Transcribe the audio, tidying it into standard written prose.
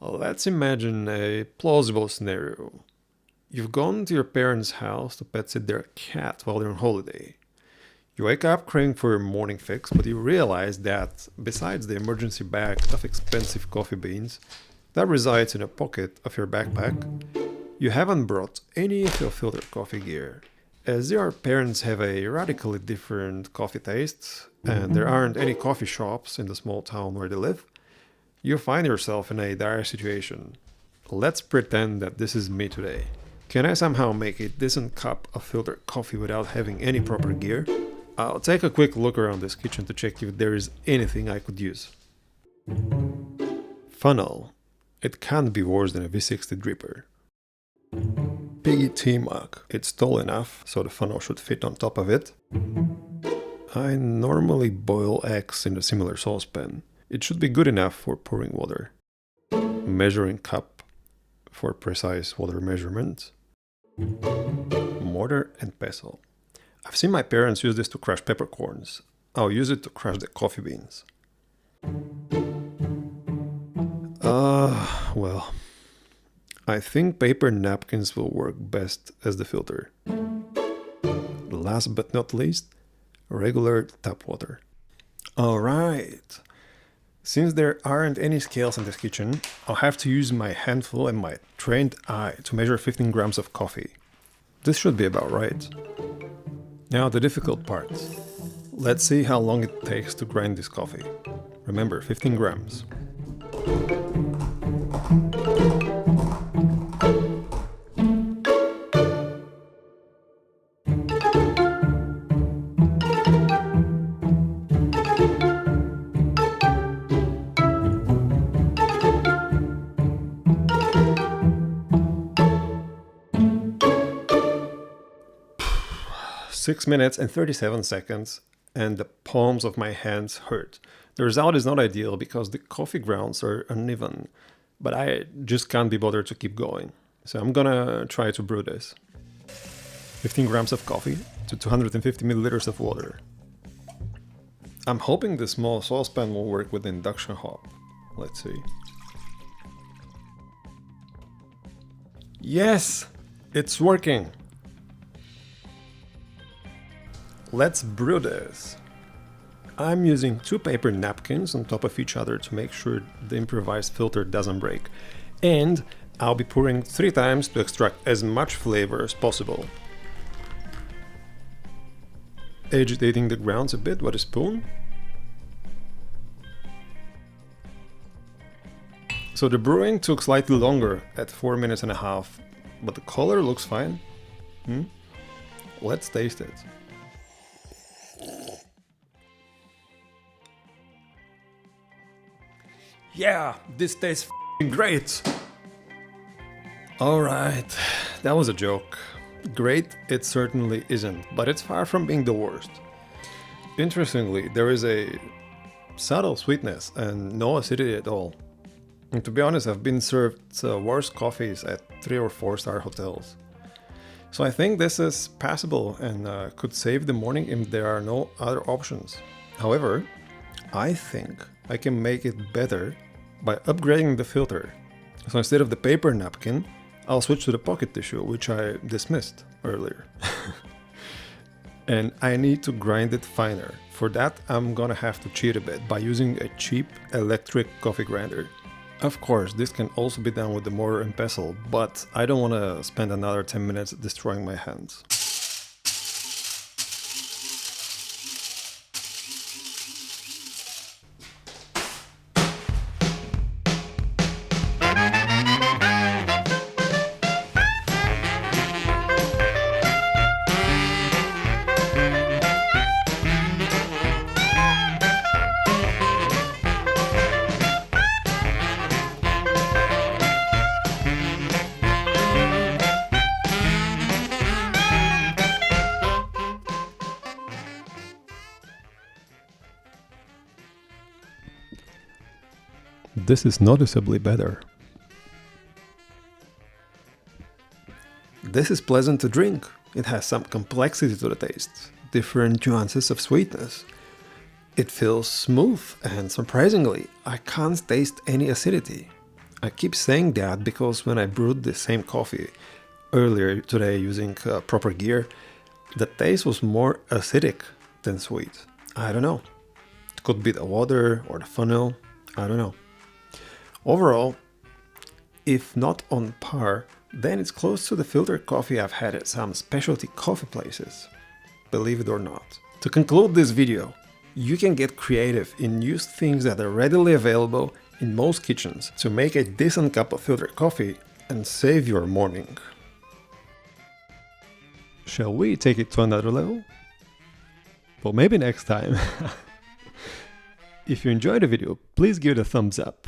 Let's imagine a plausible scenario. You've gone to your parents' house to pet sit their cat while they're on holiday. You wake up craving for your morning fix, but you realize that, besides the emergency bag of expensive coffee beans that resides in a pocket of your backpack, you haven't brought any of your filter coffee gear. As your parents have a radically different coffee taste, and there aren't any coffee shops in the small town where they live, you find yourself in a dire situation. Let's pretend that this is me today. Can I somehow make a decent cup of filtered coffee without having any proper gear? I'll take a quick look around this kitchen to check if there is anything I could use. Funnel. It can't be worse than a V60 dripper. Piggy tea mug. It's tall enough, so the funnel should fit on top of it. I normally boil eggs in a similar saucepan. It should be good enough for pouring water. Measuring cup for precise water measurement. Mortar and pestle. I've seen my parents use this to crush peppercorns. I'll use it to crush the coffee beans. Well, I think paper napkins will work best as the filter. Last but not least, regular tap water. Alright, since there aren't any scales in this kitchen, I'll have to use my handful and my trained eye to measure 15 grams of coffee. This should be about right. Now the difficult part. Let's see how long it takes to grind this coffee. Remember, 15 grams. Six minutes and 37 seconds, and the palms of my hands hurt. The result is not ideal because the coffee grounds are uneven, but I just can't be bothered to keep going. So I'm gonna try to brew this. 15 grams of coffee to 250 milliliters of water. I'm hoping the small saucepan will work with the induction hob. Let's see. Yes! It's working! Let's brew this. I'm using 2 paper napkins on top of each other to make sure the improvised filter doesn't break. And I'll be pouring 3 times to extract as much flavor as possible. Agitating the grounds a bit with a spoon. So the brewing took slightly longer at 4 minutes and a half, but the color looks fine. Let's taste it. Yeah, this tastes great! Alright, that was a joke. Great, it certainly isn't, but it's far from being the worst. Interestingly, there is a subtle sweetness and no acidity at all. And to be honest, I've been served worse coffees at 3 or 4-star hotels. So I think this is passable and could save the morning if there are no other options. However, I think I can make it better by upgrading the filter. So instead of the paper napkin, I'll switch to the pocket tissue, which I dismissed earlier. And I need to grind it finer. For that, I'm gonna have to cheat a bit by using a cheap electric coffee grinder. Of course, this can also be done with the mortar and pestle, but I don't want to spend another 10 minutes destroying my hands. This is noticeably better. This is pleasant to drink. It has some complexity to the taste, different nuances of sweetness. It feels smooth and surprisingly, I can't taste any acidity. I keep saying that because when I brewed the same coffee earlier today using proper gear, the taste was more acidic than sweet. I don't know. It could be the water or the funnel. I don't know. Overall, if not on par, then it's close to the filtered coffee I've had at some specialty coffee places. Believe it or not. To conclude this video, you can get creative and use things that are readily available in most kitchens to make a decent cup of filtered coffee and save your morning. Shall we take it to another level? Well, maybe next time. If you enjoyed the video, please give it a thumbs up.